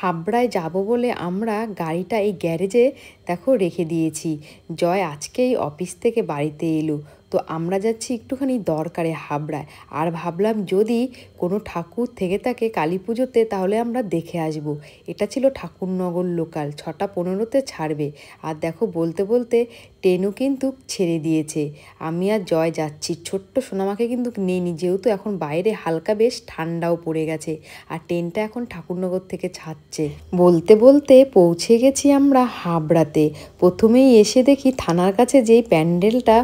হাবড়ায় যাব বলে আমরা গাড়িটা এই গ্যারেজে দেখো রেখে দিয়েছি। জয় আজকেই অফিস থেকে বাড়িতে এলো, তো আমরা যাচ্ছি একটুখানি দরকারে হাবড়ায়। আর ভাবলাম যদি কোনো ঠাকুর থেকে থাকে কালী পুজোতে তাহলে আমরা দেখে আসব। এটা ছিল ঠাকুরনগর লোকাল, 6:15-তে ছাড়বে। আর দেখো বলতে বলতে ট্রেনও কিন্তু ছেড়ে দিয়েছে। আমি আর জয় যাচ্ছি, ছোট্ট সোনামাকে কিন্তু নেইনি, যেহেতু এখন বাইরে হালকা বেশ ঠান্ডাও পড়ে গেছে আর ট্রেনটা এখন ঠাকুরনগর থেকে ছাড়ছে। বলতে বলতে পৌঁছে গেছি আমরা হাবড়াতে। প্রথমেই এসে দেখি থানার কাছে যেই প্যান্ডেলটা,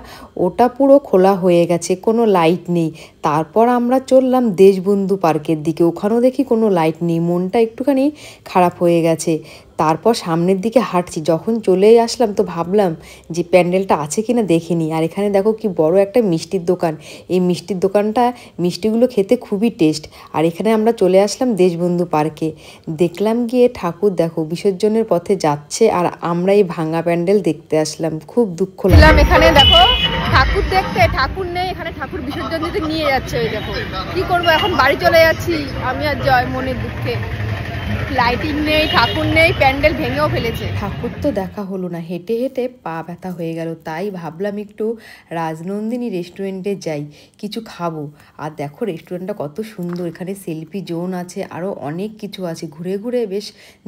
ওটা পুরো খোলা হয়ে গেছে, কোনো লাইট নেই। তারপর আমরা চললাম দেশবন্ধু পার্কের দিকে, ওখানেও দেখি কোনো লাইট নেই, মনটা একটুখানি খারাপ হয়ে গেছে। তারপর সামনের দিকে হাঁটছি, যখন চলে আসলাম তো ভাবলাম যে প্যান্ডেলটা আছে কিনা দেখে নিই। আর এখানে দেখো কি বড় একটা মিষ্টির দোকান, এই মিষ্টির দোকানটা মিষ্টিগুলো খেতে খুবই টেস্ট। আর এখানে আমরা চলে আসলাম দেশবন্ধু পার্কে। দেখলাম গিয়ে ঠাকুর দেখো বিসর্জনের পথে যাচ্ছে, আর আমরা এই ভাঙা প্যান্ডেল দেখতে আসলাম, খুব দুঃখ লাগলো। এখানে দেখো ঠাকুর দেখতে, ঠাকুর নেই এখানে, ঠাকুর বিসর্জন দিতে নিয়ে যাচ্ছে। ওই দেখো কি করবো, এখন বাড়ি চলে যাচ্ছি আমি আর জয় মনের দুঃখে। লাইটিং নেই, ঠাকুর নেই, প্যান্ডেল ভেঙেও ফেলেছে। ঠাকুর তো দেখা হলো না, হেঁটে হেঁটে পা ব্যথা হয়ে গেল, তাই ভাবলাম একটু রাজনন্দিনী রেস্টুরেন্টে যাই, কিছু খাবো। আর দেখো রেস্টুরেন্টটা কত সুন্দর, এখানে সেলফি জোন আছে, আরও অনেক কিছু আছে, ঘুরে ঘুরে বেশ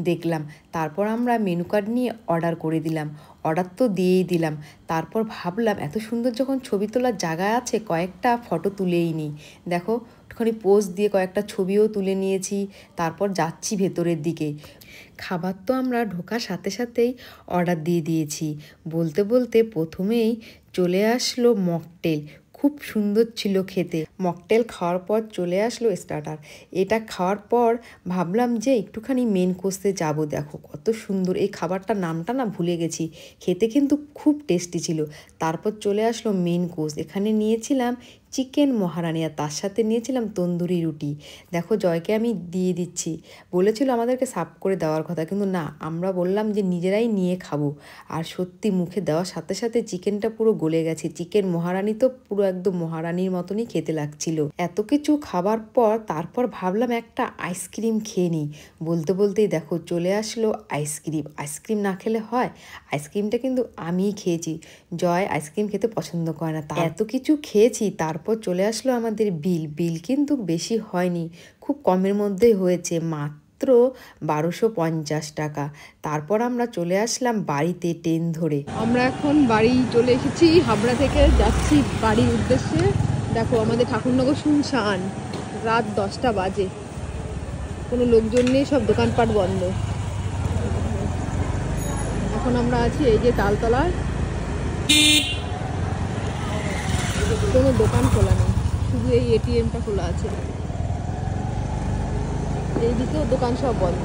দেখলাম। তারপর আমরা মেনু কার্ড নিয়ে অর্ডার করে দিলাম, অর্ডার তো দিয়েই দিলাম। তারপর ভাবলাম এত সুন্দর যখন ছবি তোলার জায়গা আছে, কয়েকটা ফটো তুলেই নিই। দেখো একটুখানি পোজ দিয়ে কয়েকটা ছবিও তুলে নিয়েছি। তারপর যাচ্ছি ভেতরের দিকে। খাবার তো আমরা ঢোকার সাথে সাথেই অর্ডার দিয়ে দিয়েছি। বলতে বলতে প্রথমেই চলে আসলো মকটেল, খুব সুন্দর ছিল খেতে। মকটেল খাওয়ার পর চলে আসলো স্টার্টার। এটা খাওয়ার পর ভাবলাম যে একটুখানি মেন কোর্সে যাব। দেখো কত সুন্দর এই খাবারটার নামটা না ভুলে গেছি, খেতে কিন্তু খুব টেস্টি ছিল। তারপর চলে আসলো মেন কোর্স, এখানে নিয়েছিলাম চিকেন মহারানি, আর তার সাথে নিয়েছিলাম তন্দুরি রুটি। দেখো জয়কে আমি দিয়ে দিচ্ছি, বলেছিল আমাদেরকে সার্ভ করে দেওয়ার কথা, কিন্তু না, আমরা বললাম যে নিজেরাই নিয়ে খাবো। আর সত্যি মুখে দেওয়ার সাথে সাথে চিকেনটা পুরো গলে গেছে। চিকেন মহারানি তো পুরো একদম মহারানির মতনই খেতে লাগছিল। এত কিছু খাবার পর তারপর ভাবলাম একটা আইসক্রিম খেয়ে নিই। বলতে বলতেই দেখো চলে আসলো আইসক্রিম। আইসক্রিম না খেলে হয়, আইসক্রিমটা কিন্তু আমিই খেয়েছি, জয় আইসক্রিম খেতে পছন্দ করে না। এত কিছু খেয়েছি, তারপর চলে আসলো আমাদের বিল কিন্তু বেশি হয়নি, খুব কমের মধ্যেই হয়েছে, মাত্র 1250 টাকা। তারপর আমরা চলে আসলাম বাড়িতে ট্রেন ধরে। আমরা এখন বাড়ি চলে এসেছি, হাবড়া থেকে যাচ্ছি বাড়ির উদ্দেশ্যে। দেখো আমাদের ঠাকুরনগর শুনশান, রাত 10টা বাজে, কোনো লোকজন নেই, সব দোকানপাট বন্ধ। এখন আমরা আছি এই যে তালতলায়, কোনো দোকান খোলা নেই, শুধু এই এটিএমটা খোলা আছে, এইদিকেও দোকান সব বন্ধ।